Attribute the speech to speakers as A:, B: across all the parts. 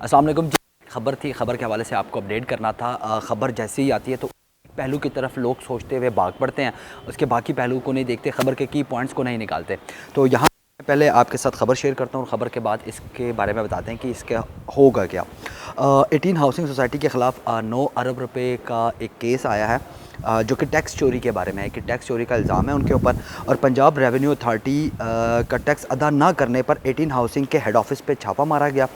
A: अस्सलाम वालेकुम जी। खबर थी, खबर के हवाले से आपको अपडेट करना था। खबर जैसे ही आती है तो पहलू की तरफ लोग सोचते हुए भाग पड़ते हैं, उसके बाकी पहलू को नहीं देखते, खबर के की पॉइंट्स को नहीं निकालते। तो यहाँ पहले आपके साथ खबर शेयर करता हूँ और ख़बर के बाद इसके बारे में बताते हैं कि इसका होगा क्या। 18 हाउसिंग सोसाइटी के ख़िलाफ़ 9 अरब रुपए का एक केस आया है, जो कि टैक्स चोरी के बारे में है कि टैक्स चोरी का इल्ज़ाम है उनके ऊपर। और पंजाब रेवेन्यू अथॉरिटी का टैक्स अदा ना करने पर 18 हाउसिंग के हेड ऑफिस पे छापा मारा गया।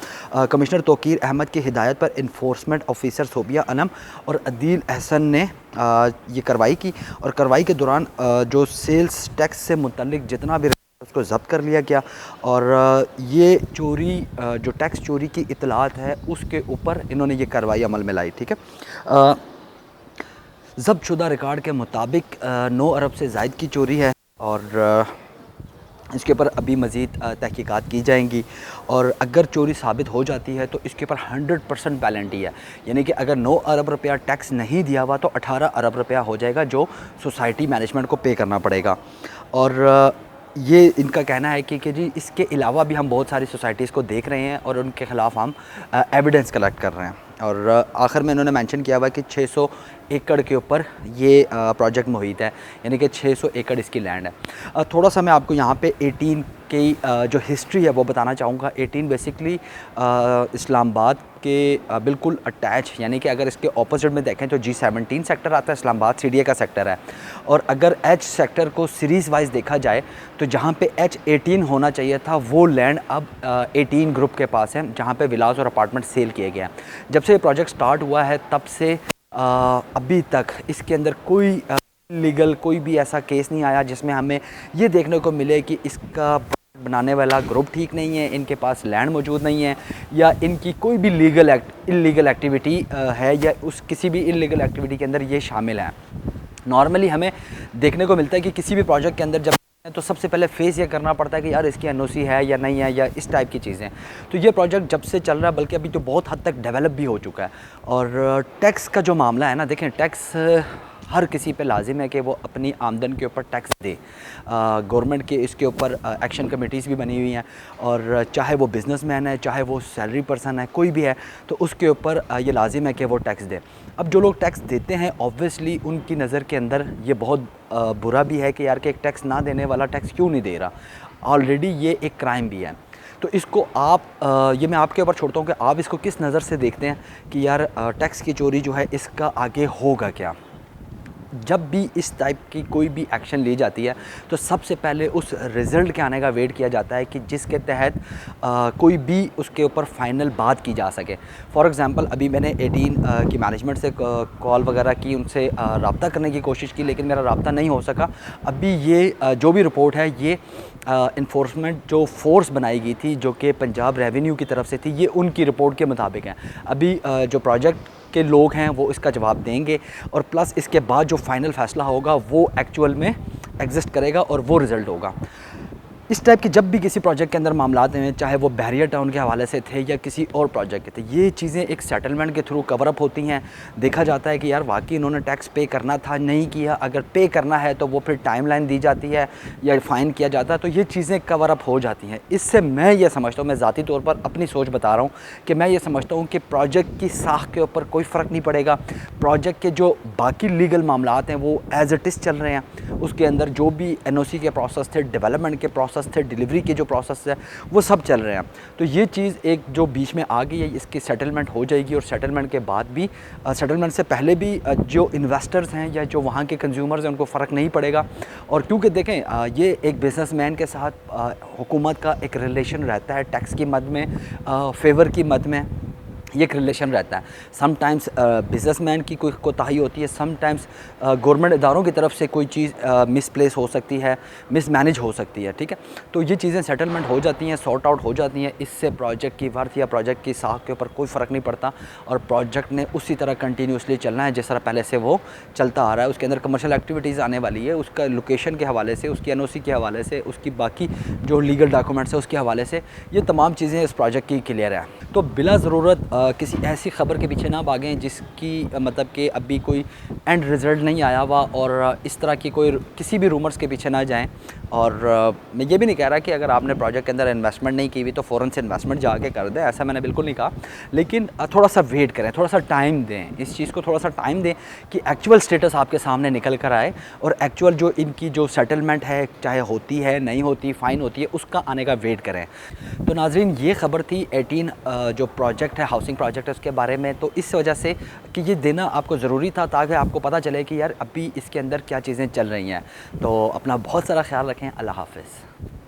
A: कमिश्नर तौकीर अहमद की हिदायत पर इन्फोर्समेंट ऑफिसर सोबिया अनम और अदील अहसन ने ये कार्रवाई की। और कार्रवाई के दौरान जो सेल्स टैक्स से मुतल्लिक जितना भी उसको ज़ब्त कर लिया गया। और ये चोरी जो टैक्स चोरी की इतलात है उसके ऊपर इन्होंने ये कार्रवाई अमल में लाई। ठीक है, ज़ब्त शुदा रिकॉर्ड के मुताबिक 9 अरब से ज़ायद की चोरी है और इसके ऊपर अभी मज़ीद तहकीकात की जाएंगी। और अगर चोरी साबित हो जाती है तो इसके ऊपर 100% पेनल्टी है, यानी कि अगर 9 अरब रुपया टैक्स नहीं दिया हुआ तो 18 अरब रुपया हो जाएगा जो सोसाइटी मैनेजमेंट को पे करना पड़ेगा। और ये इनका कहना है कि जी इसके अलावा भी हम बहुत सारी सोसाइटीज़ को देख रहे हैं और उनके ख़िलाफ़ हम एविडेंस कलेक्ट कर रहे हैं। और आखिर में इन्होंने मेंशन किया हुआ कि 600 एकड़ के ऊपर ये प्रोजेक्ट मुहित है, यानी कि 600 एकड़ इसकी लैंड है। थोड़ा सा मैं आपको यहाँ पे 18 की जो हिस्ट्री है वो बताना चाहूँगा। 18 बेसिकली इस्लामाबाद के बिल्कुल अटैच, यानी कि अगर इसके ऑपोजिट में देखें तो G17 सेक्टर आता है, इस्लामाबाद CDA का सेक्टर है। और अगर H सेक्टर को सीरीज़ वाइज देखा जाए तो जहाँ पे H18 होना चाहिए था वो लैंड अब 18 ग्रुप के पास है, जहाँ पे विलास और अपार्टमेंट सेल किए गए हैं। जब से ये प्रोजेक्ट स्टार्ट हुआ है तब से अभी तक इसके अंदर कोई लीगल कोई भी ऐसा केस नहीं आया जिसमें हमें ये देखने को मिले कि इसका बनाने वाला ग्रुप ठीक नहीं है, इनके पास लैंड मौजूद नहीं है, या इनकी कोई भी इलीगल एक्टिविटी है, या उस किसी भी इलीगल एक्टिविटी के अंदर ये शामिल है। नॉर्मली हमें देखने को मिलता है कि किसी भी प्रोजेक्ट के अंदर जब तो सबसे पहले फेस ये करना पड़ता है कि यार इसकी एनओसी है या नहीं है, या इस टाइप की चीज़ें। तो ये प्रोजेक्ट जब से चल रहा है, बल्कि अभी तो बहुत हद तक डेवलप भी हो चुका है। और टैक्स का जो मामला है ना, देखें टैक्स हर किसी पे लाजिम है कि वो अपनी आमदन के ऊपर टैक्स दे। गवर्नमेंट के इसके ऊपर एक्शन कमेटीज़ भी बनी हुई हैं, और चाहे वो बिज़नेसमैन है, चाहे वो सैलरी पर्सन है, कोई भी है, तो उसके ऊपर ये लाजिम है कि वो टैक्स दे। अब जो लोग टैक्स देते हैं ऑब्वियसली उनकी नज़र के अंदर ये बहुत बुरा भी है कि यार कि एक टैक्स ना देने वाला टैक्स क्यों नहीं दे रहा। ऑलरेडी ये एक क्राइम भी है। तो इसको आप ये मैं आपके ऊपर छोड़ता हूँ कि आप इसको किस नज़र से देखते हैं कि यार टैक्स की चोरी जो है इसका आगे होगा क्या। जब भी इस टाइप की कोई भी एक्शन ली जाती है तो सबसे पहले उस रिज़ल्ट के आने का वेट किया जाता है कि जिसके तहत कोई भी उसके ऊपर फाइनल बात की जा सके। फॉर एग्ज़ाम्पल अभी मैंने 18 की मैनेजमेंट से कॉल वगैरह की, उनसे रब्ता करने की कोशिश की, लेकिन मेरा रब्ता नहीं हो सका। अभी ये जो भी रिपोर्ट है ये इन्फोर्समेंट जो फ़ोर्स बनाई गई थी जो कि पंजाब रेवेन्यू की तरफ से थी, ये उनकी रिपोर्ट के मुताबिक है। अभी जो प्रोजेक्ट के लोग हैं वो इसका जवाब देंगे, और प्लस इसके बाद जो फाइनल फ़ैसला होगा वो एक्चुअल में एग्जिस्ट करेगा और वो रिज़ल्ट होगा। इस टाइप की जब भी किसी प्रोजेक्ट के अंदर मामलात हैं, चाहे वो बैरियर टाउन के हवाले से थे या किसी और प्रोजेक्ट के थे, ये चीज़ें एक सेटलमेंट के थ्रू कवर अप होती हैं। देखा जाता है कि यार वाकई इन्होंने टैक्स पे करना था, नहीं किया। अगर पे करना है तो वो फिर टाइमलाइन दी जाती है या फ़ाइन किया जाता है, तो ये चीज़ें कवर अप हो जाती हैं। इससे मैं ये समझता हूँ, मैं ज़ाती तौर पर अपनी सोच बता रहा हूँ कि मैं ये समझता हूँ कि प्रोजेक्ट की साख के ऊपर कोई फ़र्क नहीं पड़ेगा। प्रोजेक्ट के जो बाकी लीगल मामलात हैं वो एज़ इट इज़ चल रहे हैं, उसके अंदर जो भी एनओसी के प्रोसेस थे, डेवलपमेंट के प्रोसेस थे, डिलीवरी के जो प्रोसेस है वो सब चल रहे हैं। तो ये चीज़ एक जो बीच में आ गई है, इसकी सेटलमेंट हो जाएगी। और सेटलमेंट के बाद भी सेटलमेंट से पहले भी जो इन्वेस्टर्स हैं या जो वहाँ के कंज्यूमर्स हैं उनको फ़र्क नहीं पड़ेगा। और क्योंकि देखें ये एक बिज़नेसमैन के साथ हुकूमत का एक रिलेशन रहता है, टैक्स की मद में, फेवर की मद में ये एक रिलेशन रहता है। समटाइम्स बिज़नेसमैन की कोई कोताही होती है, समटाइम्स गवर्नमेंट इदारों की तरफ से कोई चीज़ मिसप्लेस हो सकती है, मिसमैनेज हो सकती है। ठीक है, तो ये चीज़ें सेटलमेंट हो जाती हैं, सॉर्ट आउट हो जाती हैं। इससे प्रोजेक्ट की वर्थ या प्रोजेक्ट की साख के ऊपर कोई फ़र्क नहीं पड़ता, और प्रोजेक्ट ने उसी तरह कंटिन्यूसली चलना है जिस तरह पहले से वो चलता आ रहा है। उसके अंदर कमर्शियल एक्टिविटीज़ आने वाली है, उसका लोकेशन के हवाले से, उसकी एनओसी के हवाले से, उसकी बाकी जो लीगल डॉक्यूमेंट्स है उसके हवाले से, ये तमाम चीज़ें इस प्रोजेक्ट की क्लियर है। तो बिला ज़रूरत किसी ऐसी ख़बर के पीछे ना भागें जिसकी मतलब कि अभी कोई एंड रिज़ल्ट नहीं आया हुआ, और इस तरह की कोई किसी भी रूमर्स के पीछे ना जाएं। और मैं ये भी नहीं कह रहा कि अगर आपने प्रोजेक्ट के अंदर इन्वेस्टमेंट नहीं की हुई तो फ़ौरन से इन्वेस्टमेंट जाके कर दें, ऐसा मैंने बिल्कुल नहीं कहा। लेकिन थोड़ा सा वेट करें, थोड़ा सा टाइम दें, इस चीज़ को थोड़ा सा टाइम दें कि एक्चुअल स्टेटस आपके सामने निकल कर आए और एक्चुअल जो इनकी जो सेटलमेंट है, चाहे होती है नहीं होती, फ़ाइन होती है, उसका आने का वेट करें। तो नाज़रीन, ये ख़बर थी 18 जो प्रोजेक्ट है, हाउसिंग प्रोजेक्ट है, उसके बारे में। तो इस वजह से कि ये देना आपको ज़रूरी था ताकि आपको पता चले कि यार अभी इसके अंदर क्या चीज़ें चल रही हैं। तो अपना बहुत सारा ख्याल रखें। अल्लाह हाफ़िज़।